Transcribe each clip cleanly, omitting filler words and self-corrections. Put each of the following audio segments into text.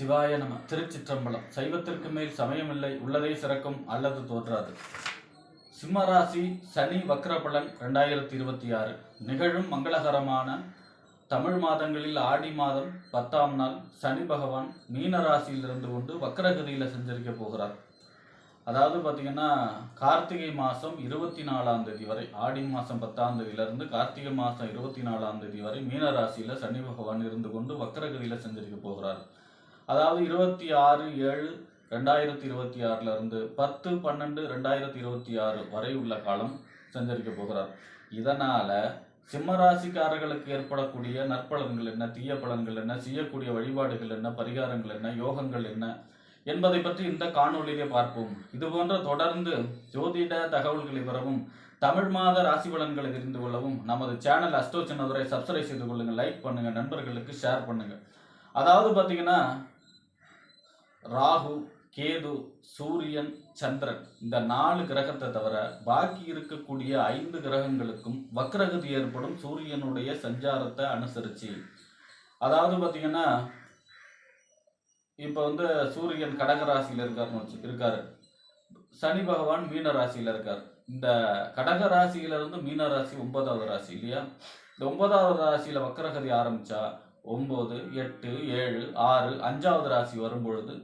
சிவாய நம. திருச்சிற்றம்பலம். சைவத்திற்கு மேல் சமயமில்லை, உள்ளதை சிறக்கும் அல்லது தோன்றாது. சிம்மராசி சனி வக்ரபலன் 2026 நிகழும் மங்களகரமான தமிழ் மாதங்களில் ஆடி மாதம் 10ஆம் நாள் சனி பகவான் மீன ராசியில் இருந்து கொண்டு வக்ரகதியில் சஞ்சரிக்க போகிறார். அதாவது பார்த்தீங்கன்னா கார்த்திகை மாதம் 24ஆம் தேதி வரை, ஆடி மாதம் 10ஆம் தேதியிலிருந்து கார்த்திகை மாதம் 24ஆம் தேதி வரை மீன ராசியில் சனி பகவான் இருந்து கொண்டு வக்ரகதியில் சஞ்சரிக்க போகிறார். அதாவது 26/7/2026 இருந்து 10/12/2026 வரை உள்ள காலம் சஞ்சரிக்க போகிறார். இதனால சிம்மராசிக்காரர்களுக்கு ஏற்படக்கூடிய நற்பலன்கள் என்ன, தீய பலன்கள் என்ன, செய்யக்கூடிய வழிபாடுகள் என்ன, பரிகாரங்கள் என்ன, யோகங்கள் என்ன என்பதை பற்றி இந்த காணொலியிலே பார்ப்போம். இது போன்ற தொடர்ந்து ஜோதிட தகவல்களை பெறவும் தமிழ் மாத ராசி பலன்களை தெரிந்து கொள்ளவும் நமது சேனல் அஸ்ட்ரோ சின்னதுரை சப்ஸ்கிரைப் செய்து கொள்ளுங்கள், லைக் பண்ணுங்க, நண்பர்களுக்கு ஷேர் பண்ணுங்க. அதாவது பார்த்தீங்கன்னா ராகு, கேது, சூரியன், சந்திரன் இந்த 4 கிரகத்தை தவிர பாக்கி இருக்கக்கூடிய 5 கிரகங்களுக்கும் வக்ரகதி ஏற்படும் சூரியனுடைய சஞ்சாரத்தை அனுசரிச்சு. அதாவது பார்த்தீங்கன்னா இப்போ சூரியன் கடகராசியில் இருக்காரு, சனி பகவான் மீன ராசியில் இருக்கார். இந்த கடக ராசியிலிருந்து மீன ராசி 9வது ராசி இல்லையா? இந்த 9வது ராசியில் வக்ரகதி ஆரம்பிச்சா 9, 8, 7, 6 5வது ராசி வரும்பொழுது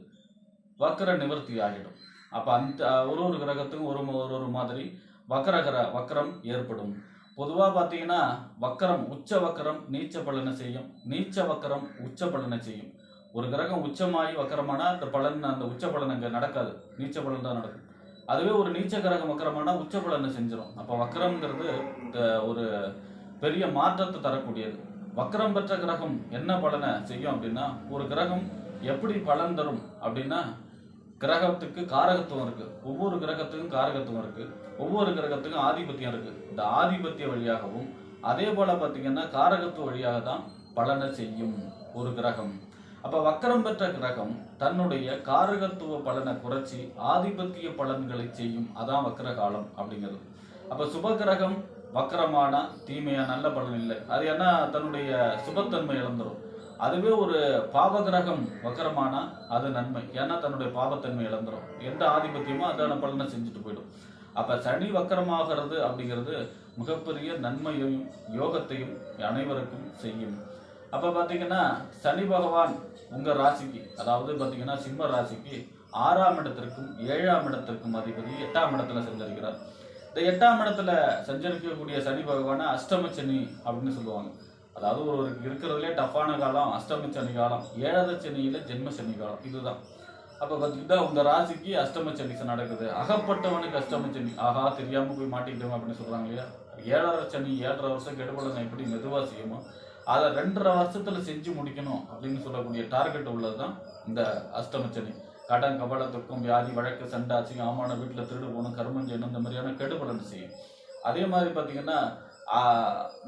வக்ர நிவர்த்தி ஆகிடும். அப்போ அந்த ஒரு கிரகத்துக்கும் ஒரு மாதிரி வக்ரம் ஏற்படும். பொதுவாக பார்த்தீங்கன்னா வக்கரம் உச்ச வக்கரம் நீச்ச பலனை செய்யும், நீச்ச வக்கரம் உச்ச பலனை செய்யும். ஒரு கிரகம் உச்சமாகி வக்கரமானால் அந்த பலன், அந்த உச்ச பலன் அங்கே நடக்காது, நீச்ச பலன் தான் நடக்கும். அதுவே ஒரு நீச்ச கிரகம் வக்கரமானால் உச்ச பலனை செஞ்சிடும். அப்போ வக்கரம்ங்கிறது ஒரு பெரிய மாற்றத்தை தரக்கூடியது. வக்கரம் பெற்ற கிரகம் என்ன பலனை செய்யும் அப்படின்னா, ஒரு கிரகம் எப்படி பலன் தரும் அப்படின்னா, கிரகத்துக்கு காரகத்துவம் இருக்கு, ஒவ்வொரு கிரகத்துக்கும் காரகத்துவம் இருக்கு, ஒவ்வொரு கிரகத்துக்கும் ஆதிபத்தியம் இருக்கு. இந்த ஆதிபத்திய வழியாகவும் அதே போல பார்த்தீங்கன்னா காரகத்துவ வழியாக தான் பலனை செய்யும் ஒரு கிரகம். அப்போ வக்கரம் பெற்ற கிரகம் தன்னுடைய காரகத்துவ பலனை குறைச்சி ஆதிபத்திய பலன்களை செய்யும். அதான் வக்கர காலம் அப்படிங்கிறது. அப்போ சுப கிரகம் வக்கரமானா தீமையா, நல்ல பலன் இல்லை, அது என்ன தன்னுடைய சுபத்தன்மை இழந்துடும். அதுவே ஒரு பாப கிரகம் வக்கரமானா அது நன்மை, ஏன்னா தன்னுடைய பாபத்தன்மை இழந்துடும். எந்த ஆதிபத்தியமோ அதான பலனை செஞ்சுட்டு போயிடும். அப்போ சனி வக்கரமாகிறது அப்படிங்கிறது மிகப்பெரிய நன்மையையும் யோகத்தையும் அனைவருக்கும் செய்யும். அப்போ பார்த்தீங்கன்னா சனி பகவான் உங்கள் ராசிக்கு, அதாவது பார்த்தீங்கன்னா சிம்ம ராசிக்கு 6ஆம் இடத்திற்கும் 7ஆம் இடத்திற்கும் அதிபதி 8ஆம் இடத்துல சஞ்சரிக்கிறார். இந்த 8ஆம் இடத்துல சஞ்சரிக்கக்கூடிய சனி பகவானை அஷ்டம சனி அப்படின்னு சொல்லுவாங்க. அதாவது ஒருவருக்கு இருக்கிறதுலே டஃப்பான காலம் அஷ்டம சனி காலம், 7வது சனியில் ஜென்ம சனி காலம் இதுதான். அப்போ பார்த்தீங்கன்னா உங்கள் ராசிக்கு அஷ்டம சனி நடக்குது. அகப்பட்டவனுக்கு அஷ்டம சனி, ஆஹா தெரியாமல் போய் மாட்டிக்கிட்டோம் அப்படின்னு சொல்கிறாங்க இல்லையா? 7வது சனி 7.5 வருஷம் கெடுபலனை எப்படி மெதுவாக செய்யுமோ அதை 2.5 வருஷத்தில் செஞ்சு முடிக்கணும் அப்படின்னு சொல்லக்கூடிய டார்கெட் உள்ளது தான் இந்த அஷ்டம சனி. கடன், கபல, துக்கம், வியாதி, வழக்கு, சண்டை, அசிங்கம், அவமான, வீட்டில் திருடு போகணும், கர்மம் செய்யணும், இந்த மாதிரியான கெடுபலன் செய்யும். அதே மாதிரி பார்த்தீங்கன்னா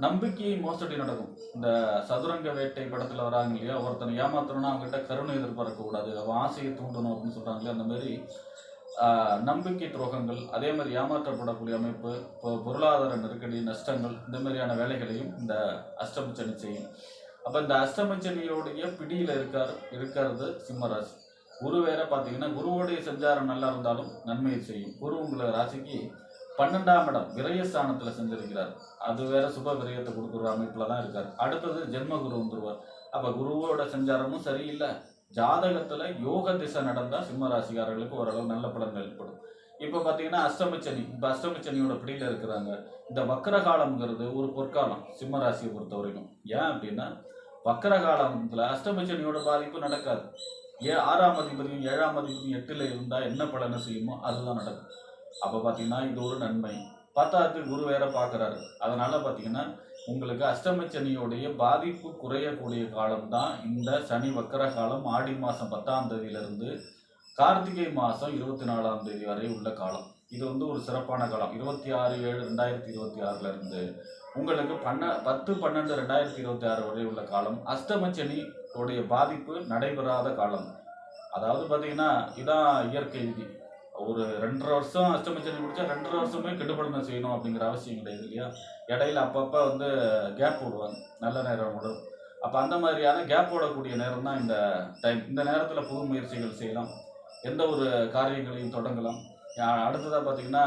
நம்பிக்கை மோசடி நடக்கும். இந்த சதுரங்க வேட்டை படத்தில் வராங்க இல்லையா, ஒருத்தனை ஏமாத்தணும்னா அவங்ககிட்ட கருணை எதிர்பார்க்கக்கூடாது, அவன் ஆசையை தூண்டணும் அப்படின்னு சொல்கிறாங்க இல்லையா? அந்த மாதிரி நம்பிக்கை துரோகங்கள், அதே மாதிரி ஏமாற்றப்படக்கூடிய அமைப்பு, பொருளாதார நெருக்கடி, நஷ்டங்கள், இந்த மாதிரியான வேலைகளையும் இந்த அஷ்டமச்சனி செய்யும். அப்போ இந்த அஷ்டமச்சனியோடைய பிடியில் இருக்கிறது சிம்மராசி. குரு வேற பார்த்தீங்கன்னா குருவோடைய சஞ்சாரம் நல்லா இருந்தாலும் நன்மையை செய்யும். குரு உங்களை ராசிக்கு 12ஆம் இடம் விரயஸ்தானத்தில் செஞ்சிருக்கிறார். அது வேற சுப விரயத்தை கொடுக்குற அமைப்புல தான் இருக்கார். அடுத்தது ஜென்ம குரு வந்துருவார். அப்போ குருவோட சஞ்சாரமும் சரியில்லை. ஜாதகத்துல யோக திசை நடந்தா சிம்ம ராசிக்காரர்களுக்கு ஓரளவு நல்ல பலன்கள் ஏற்படும். இப்போ பார்த்தீங்கன்னா அஷ்டமச்சனி, இப்போ அஷ்டமச்சனியோட பிடியில இருக்கிறாங்க. இந்த வக்கர காலம்ங்கிறது ஒரு பொற்காலம் சிம்ம ராசியை பொறுத்த வரைக்கும். ஏன் அப்படின்னா வக்கர காலத்துல அஷ்டமச்சனியோட பாதிப்பு நடக்காது. 6ஆம் அதிபதியும் 7ஆம் அதிபதியும் 8ல் இருந்தால் என்ன பலனை செய்யுமோ அதுதான் நடக்கும். அப்போ பார்த்தீங்கன்னா இது ஒரு நன்மை. 10வது குரு வேற பார்க்குறாரு. அதனால பார்த்தீங்கன்னா உங்களுக்கு அஷ்டமச்சனியோடைய பாதிப்பு குறையக்கூடிய காலம் தான் இந்த சனி வக்கர காலம். ஆடி மாதம் 10ஆம் தேதியிலிருந்து கார்த்திகை மாதம் 24ஆம் தேதி வரை உள்ள காலம். இது ஒரு சிறப்பான காலம். 26/7/2026 இருந்து உங்களுக்கு 10/12/2026 வரை உள்ள காலம் அஷ்டமச்சனி உடைய பாதிப்பு நடைபெறாத காலம். அதாவது பார்த்தீங்கன்னா இதான் இயற்கை விதி. ஒரு 2.5 வருஷம் அஷ்டமச்சனி முடிச்சா 2.5 வருஷமே கெடுபலனை செய்யணும் அப்படிங்கிற அவசியம் கிடையாது இல்லையா? இடையில அப்பப்போ கேப் விடுவாங்க, நல்ல நேரம் விடும். அப்போ அந்த மாதிரியான கேப் போடக்கூடிய நேரம் தான் இந்த டைம். இந்த நேரத்தில் புது முயற்சிகள் செய்யலாம், எந்த ஒரு காரியங்களையும் தொடங்கலாம். அடுத்ததாக பார்த்தீங்கன்னா,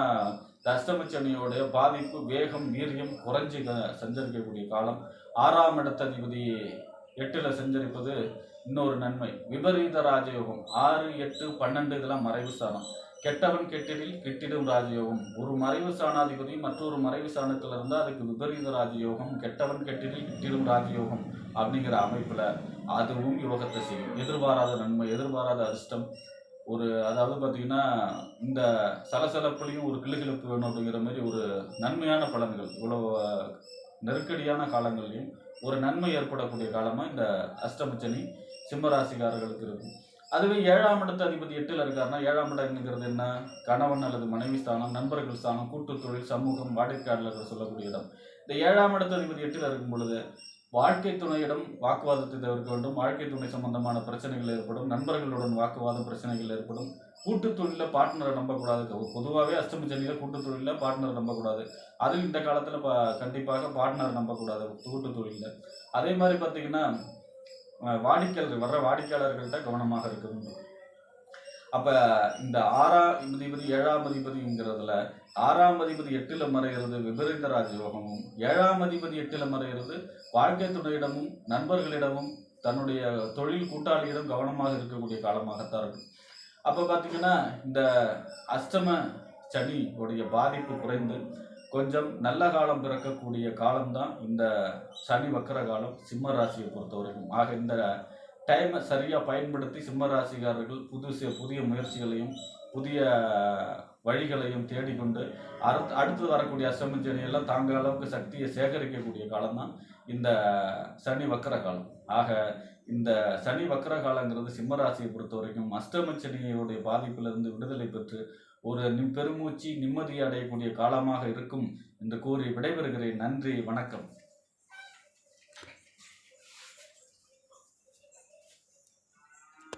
இந்த அஷ்டமச்சனியோடைய பாதிப்பு, வேகம், வீரியம் குறைஞ்சி சஞ்சரிக்கக்கூடிய காலம். 6ஆம் இடத்ததிபதி 8ல் சஞ்சரிப்பது இன்னொரு நன்மை. விபரீத ராஜயோகம் 6, 8, 12 இதெல்லாம் மறைவு ஸ்தானம். கெட்டவன் கெட்டிடில் கிட்டிடும் ராஜயோகம். ஒரு மறைவு ஸ்தானாதிபதி மற்றொரு மறைவு ஸ்தானத்தில் இருந்தால் அதுக்கு விபரீத ராஜயோகம், கெட்டவன் கெட்டிடில் கிட்டிடும் ராஜயோகம் அப்படிங்கிற அமைப்பில் அதுவும் யோகத்தை செய்யும். எதிர்பாராத நன்மை, எதிர்பாராத அதிர்ஷ்டம். அதாவது பார்த்தீங்கன்னா, இந்த சலசலப்புலையும் ஒரு கிளுகிளுப்பு வேணும் அப்படிங்கிற மாதிரி ஒரு நன்மையான பலன்கள், இவ்வளோ நெருக்கடியான காலங்கள்லையும் ஒரு நன்மை ஏற்படக்கூடிய காலமாக இந்த அஷ்டமச்சனி சிம்ம ராசிக்காரர்களுக்கு இருக்கும். அதுவே 7ஆம் இடத்து அதிபதி 8ல் இருக்காருன்னா, 7ஆம் இடம்ங்கிறது என்ன? கணவன் அல்லது மனைவி ஸ்தானம், நண்பர்கள் ஸ்தானம், கூட்டு தொழில், சமூகம், வாடிக்கையாளர்கள் சொல்லக்கூடிய இடம். இந்த 7ஆம் இடத்து அதிபதி 8ல் இருக்கும் பொழுது வாழ்க்கை துணையிடம் வாக்குவாதத்தை தவிர்க்க வேண்டும். வாழ்க்கை துணை சம்பந்தமான பிரச்சனைகள் ஏற்படும். நண்பர்களுடன் வாக்குவாதம், பிரச்சனைகள் ஏற்படும். கூட்டு தொழிலில் பார்ட்னரை நம்பக்கூடாது. பொதுவாகவே அஷ்டமச்சனியில் கூட்டு தொழிலில் பார்ட்னரை நம்பக்கூடாது. அதுவும் இந்த காலத்தில் கண்டிப்பாக பார்ட்னர் நம்பக்கூடாது கூட்டு தொழிலில். அதே மாதிரி பார்த்தீங்கன்னா, வாடிக்கையாளர்கள்ட்ட கவனமாக இருக்க வேண்டும். அப்போ இந்த 6ஆம் அதிபதி 7ஆம் அதிபதிங்கிறதுல 6ஆம் அதிபதி 8ல் மறைகிறது விபரீத ராஜயோகமும், 7ஆம் அதிபதி 8ல் மறைகிறது வாழ்க்கை துணையிடமும் நண்பர்களிடமும் தன்னுடைய தொழில் கூட்டாளியிடம் கவனமாக இருக்கக்கூடிய காலமாகத்தான் இருக்கும். அப்போ பார்த்தீங்கன்னா, இந்த அஷ்டம சனி உடைய பாதிப்பு குறைந்து கொஞ்சம் நல்ல காலம் பிறக்கக்கூடிய காலம்தான் இந்த சனி வக்கர காலம் சிம்ம ராசியை பொறுத்த வரைக்கும். ஆக இந்த டைமை சரியாக பயன்படுத்தி சிம்ம ராசிக்காரர்கள் புதிய முயற்சிகளையும் புதிய வழிகளையும் தேடிக்கொண்டு அடுத்து வரக்கூடிய அஷ்டமச்சனியெல்லாம் தாங்க அளவுக்கு சக்தியை சேகரிக்கக்கூடிய காலம்தான் இந்த சனி வக்கர காலம். ஆக இந்த சனி வக்கர காலங்கிறது சிம்மராசியை பொறுத்த வரைக்கும் அஷ்டமச்சனியுடைய பாதிப்பிலிருந்து விடுதலை பெற்று ஒரு பெருமூச்சு நிம்மதி அடையக்கூடிய காலமாக இருக்கும் என்று கூறி விடைபெறுகிறேன். நன்றி, வணக்கம்.